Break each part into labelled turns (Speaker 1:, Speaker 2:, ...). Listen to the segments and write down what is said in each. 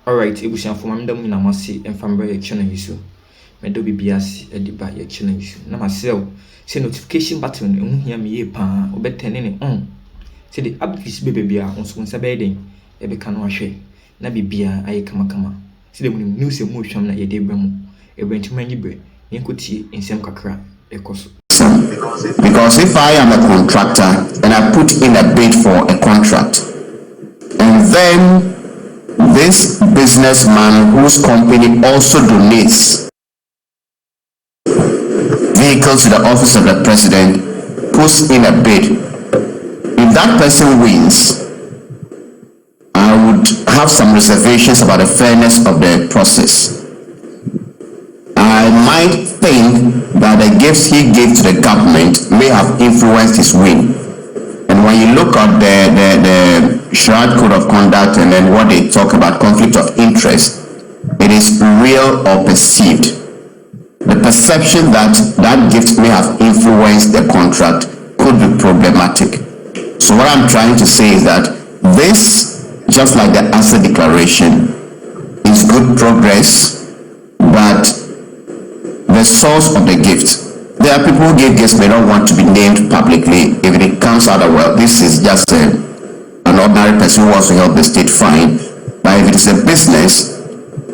Speaker 1: Alright, ebusian for mamda mu na masi emfambre ye channel yiso. Medo bibiasi ediba ye channel yiso. Na masel say notification button ehun hia me ye pa obetene ne on. Say the updates bebe bia onso nsa be den e be ka no ahwe. Na bibia aye kama kama. Say the news e mu hwam na ye de bra mu. E brentima nyibre. Yenkotie ensem kakra ekoso.
Speaker 2: Because if I am a contractor and I put in a bid for a contract, and then this businessman whose company also donates vehicles to the office of the president puts in a bid, if that person wins, I would have some reservations about the fairness of the process. I might think that the gifts he gave to the government may have influenced his win. And when you look at the Shroud Code of Conduct and then what they talk about conflict of interest, it is real or perceived. The perception that that gift may have influenced the contract could be problematic. So what I'm trying to say is that this, just like the asset declaration, is good progress, but the source of the gift, there are people who give gifts may not want to be named publicly. If it comes out of, well, this is just an ordinary person who wants to help the state, fine. But if it is a business,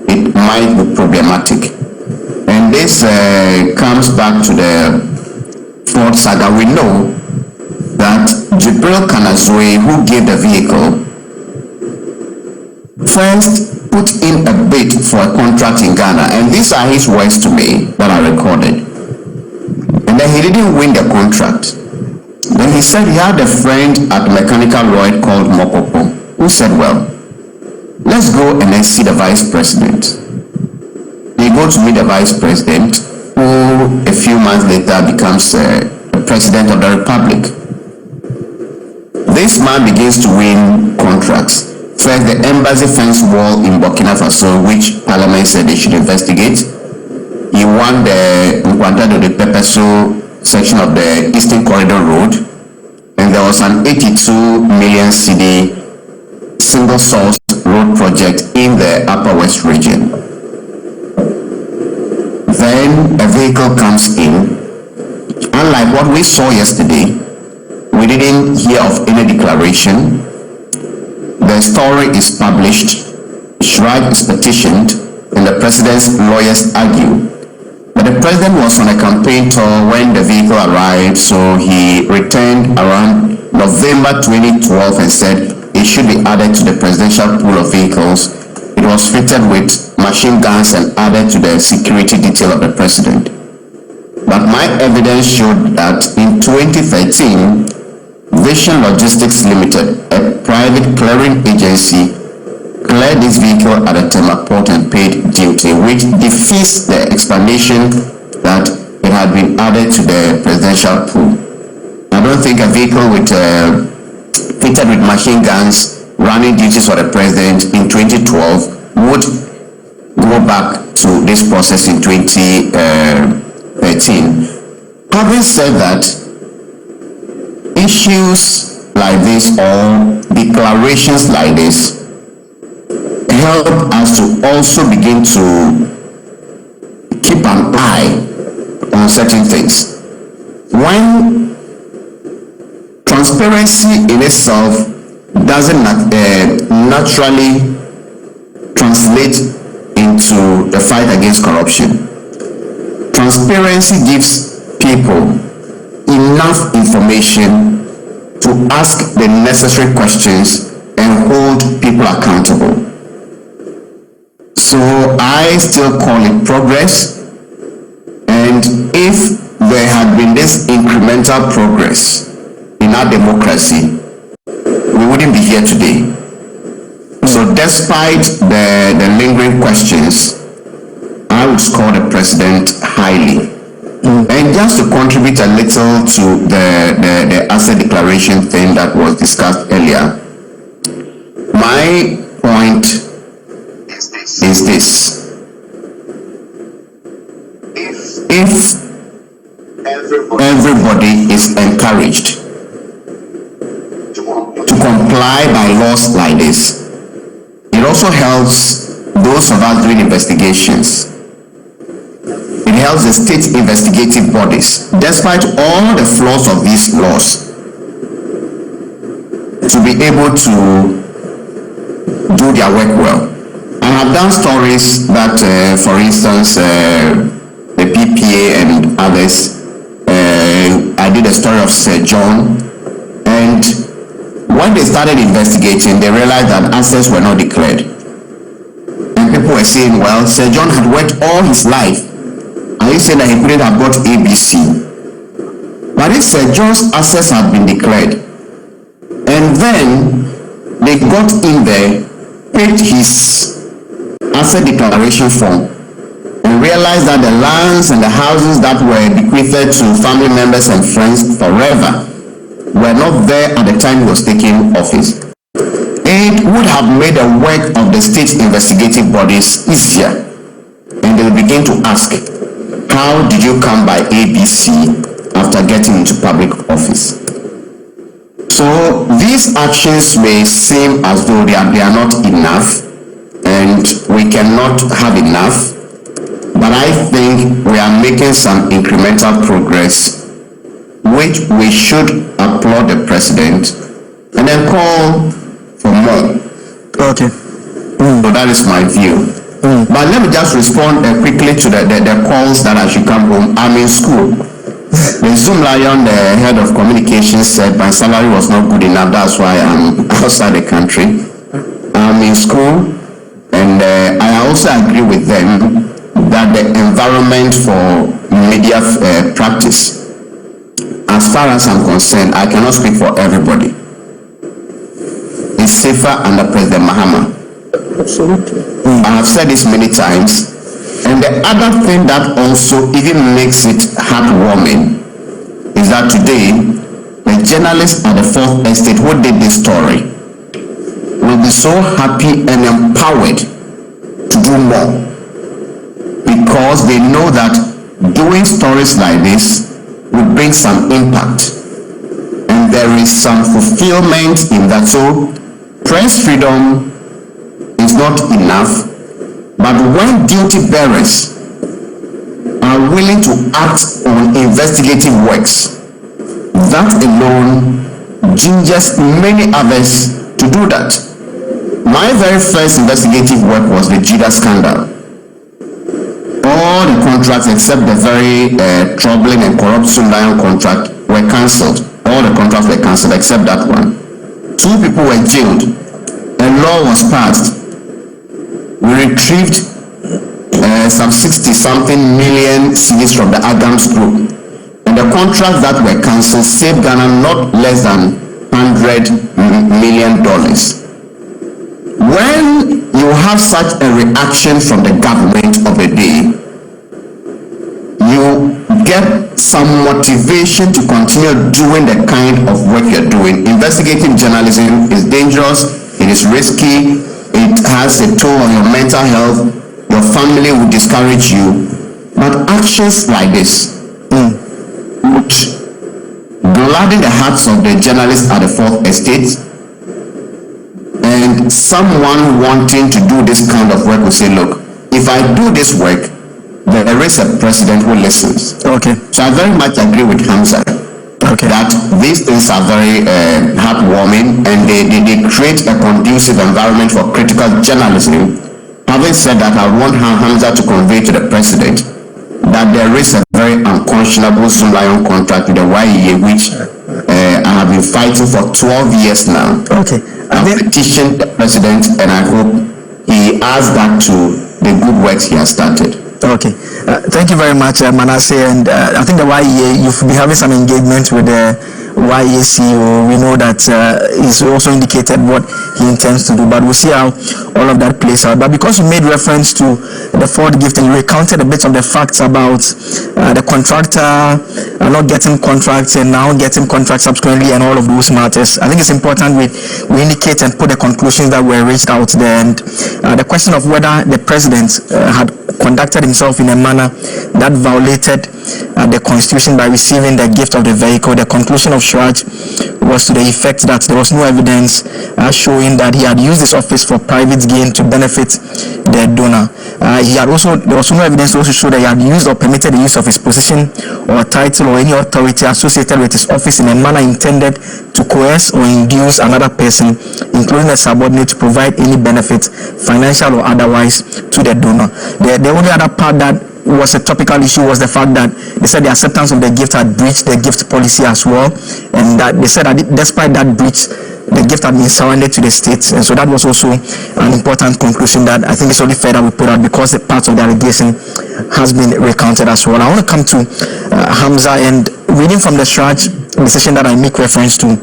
Speaker 2: it might be problematic. And this comes back to the Ford saga. We know that Jibril Kanazwe, who gave the vehicle, first put in a bid for a contract in Ghana. And these are his words to me that are recorded. And then he didn't win the contract. Then he said he had a friend at Mechanical Lloyd called Mopopo, who said, well, let's go and then see the vice president. They go to meet the vice president, who a few months later becomes the president of the republic. This man begins to win contracts. First, the embassy fence wall in Burkina Faso, which Parliament said they should investigate. He won the Nkwantado de Pepeso section of the Eastern Corridor Road, and there was an 82 million cedi single source road project in the Upper West region. Then a vehicle comes in. Unlike what we saw yesterday, we didn't hear of any declaration. The story is published, Shrike is petitioned, and the president's lawyers argue. But the president was on a campaign tour when the vehicle arrived, so he returned around November 2012 and said it should be added to the presidential pool of vehicles. It was fitted with machine guns and added to the security detail of the president. But my evidence showed that in 2013, Vision Logistics Limited, a private clearing agency, cleared this vehicle at the Tema port and paid duty, which defeats the explanation that it had been added to the presidential pool. I don't think a vehicle with fitted with machine guns running duties for the president in 2012 would go back to this process in 2013. Having said that, issues like this or declarations like this help us to also begin to keep an eye on certain things. When transparency in itself doesn't naturally translate into the fight against corruption, transparency gives people enough information to ask the necessary questions and hold people accountable. So I still call it progress, and if there had been this incremental progress in our democracy, we wouldn't be here today. So despite the lingering questions, I would score the president highly. And just to contribute a little to the asset declaration thing that was discussed earlier, my point is this. If everybody is encouraged to comply by laws like this, it also helps those of us doing investigations. It helps the state investigative bodies, despite all the flaws of these laws, to be able to do their work well. I have done stories that, for instance, the PPA and others, I did a story of Sir John, and when they started investigating, they realized that assets were not declared. And people were saying, well, Sir John had worked all his life. And he said that he couldn't have got ABC. But if Sir John's assets had been declared, and then they got in there, paid his asset declaration form, and realized that the lands and the houses that were bequeathed to family members and friends forever were not there at the time he was taking office, it would have made the work of the state investigative bodies easier. And they will begin to ask, how did you come by ABC after getting into public office? So these actions may seem as though they are not enough, and we cannot have enough, but I think we are making some incremental progress, which we should applaud the president and then call for more.
Speaker 3: Okay.
Speaker 2: So that is my view. But let me just respond quickly to the calls that I should come home. I'm in school. The Zoom Lion, the head of communications, said my salary was not good enough. That's why I'm outside the country. I'm in school, and I also agree with them that the environment for media practice, as far as I'm concerned, I cannot speak for everybody, it's safer under President Mahama.
Speaker 3: Absolutely.
Speaker 2: I have said this many times. And the other thing that also even makes it heartwarming is that today, the journalists at the Fourth Estate who did this story will be so happy and empowered to do more, because they know that doing stories like this will bring some impact, and there is some fulfillment in that. So press freedom is not enough, but when duty bearers are willing to act on investigative works, that alone gingers many others to do that. My very first investigative work was the JDM scandal. All the contracts except the very troubling and corrupt Sundayan contract were cancelled. All the contracts were cancelled except that one. 2 people were jailed. A law was passed. We retrieved some 60-something million cedis from the Adams Group. And the contracts that were cancelled saved Ghana not less than $100 million. When you have such a reaction from the government of the day, you get some motivation to continue doing the kind of work you're doing. Investigative journalism is dangerous, it is risky, it has a toll on your mental health, your family will discourage you. But actions like this would gladden the hearts of the journalists at the Fourth Estate, and someone wanting to do this kind of work will say, look, if I do this work, there is a president who listens.
Speaker 3: Okay.
Speaker 2: So I very much agree with Hamza.
Speaker 3: Okay.
Speaker 2: That these things are very heartwarming, and they create a conducive environment for critical journalism. Having said that, I want Hamza to convey to the president that there is a very unconscionable Zoom Lion contract with the YEA, which I have been fighting for 12 years now.
Speaker 3: Okay.
Speaker 2: I've petitioned the president, and I hope he adds that to the good works he has started.
Speaker 3: Okay. Thank you very much, Manasseh. And I think the YEA, you'll be having some engagement with the YEA CEO. We know that he's also indicated what he intends to do, but we'll see how all of that plays out. But because you made reference to the Ford gift and you recounted a bit of the facts about the contractor not getting contracts and now getting contracts subsequently and all of those matters, I think it's important we indicate and put the conclusions that were reached out there. And the question of whether the president had conducted himself in a manner that violated the Constitution by receiving the gift of the vehicle. The conclusion of Shraj was to the effect that there was no evidence showing that he had used his office for private gain to benefit the donor. There was no evidence to also show that he had used or permitted the use of his position or title or any authority associated with his office in a manner intended to coerce or induce another person, including a subordinate, to provide any benefit, financial or otherwise, to the donor. The only other part that was a topical issue was the fact that they said the acceptance of the gift had breached the gift policy as well, and that they said that despite that breach, the gift had been surrendered to the states, and so that was also an important conclusion that I think it's only fair that we put out, because the part of the allegation has been recounted as well. I want to come to Hamza, and reading from the Shraj decision that I make reference to,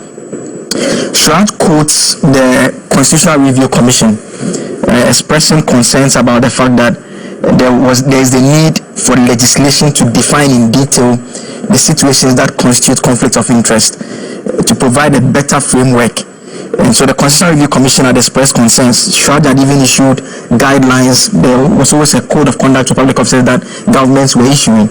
Speaker 3: Shraj quotes the Constitutional Review Commission expressing concerns about the fact that there is the need for legislation to define in detail the situations that constitute conflict of interest, to provide a better framework. And so the Constitutional Review Commission had expressed concerns. Shraj had even issued guidelines. There was always a code of conduct to public officers that governments were issuing.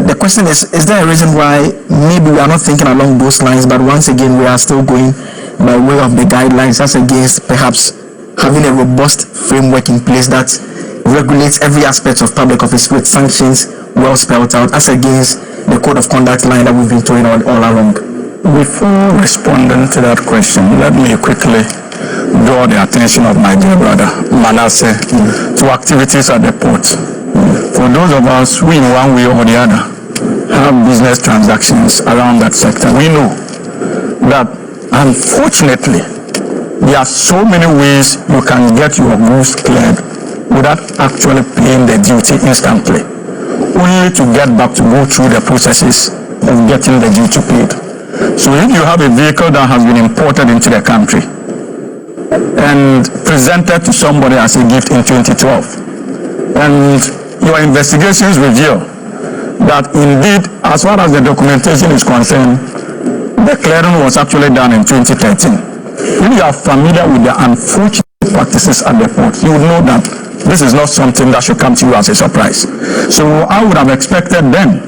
Speaker 3: The question is there a reason why maybe we are not thinking along those lines, but once again we are still going by way of the guidelines, as against perhaps having a robust framework in place that regulates every aspect of public office with sanctions well spelled out, as against the code of conduct line that we've been throwing all along?
Speaker 4: Before responding to that question, let me quickly draw the attention of my dear brother Manasseh to activities at the port. For those of us who in one way or the other have business transactions around that sector, we know that unfortunately there are so many ways you can get your goods cleared without actually paying the duty instantly, only to get back to go through the processes of getting the duty paid. So if you have a vehicle that has been imported into the country and presented to somebody as a gift in 2012, and your investigations reveal that indeed, as far as the documentation is concerned, the clearing was actually done in 2013. If you are familiar with the unfortunate practices at the port, you would know that this is not something that should come to you as a surprise. So I would have expected then,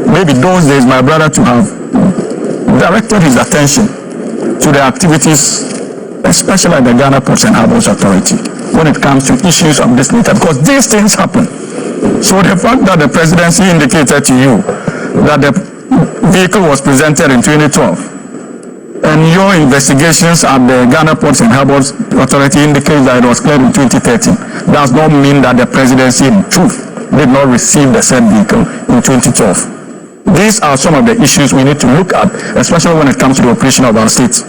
Speaker 4: maybe those days, my brother to have directed his attention to the activities, especially at the Ghana Ports and Harbors Authority, when it comes to issues of this nature, because these things happen. So the fact that the presidency indicated to you that the vehicle was presented in 2012 and your investigations at the Ghana Ports and Harbors Authority indicate that it was cleared in 2013, does not mean that the presidency in truth did not receive the said vehicle in 2012. These are some of the issues we need to look at, especially when it comes to the operation of our states.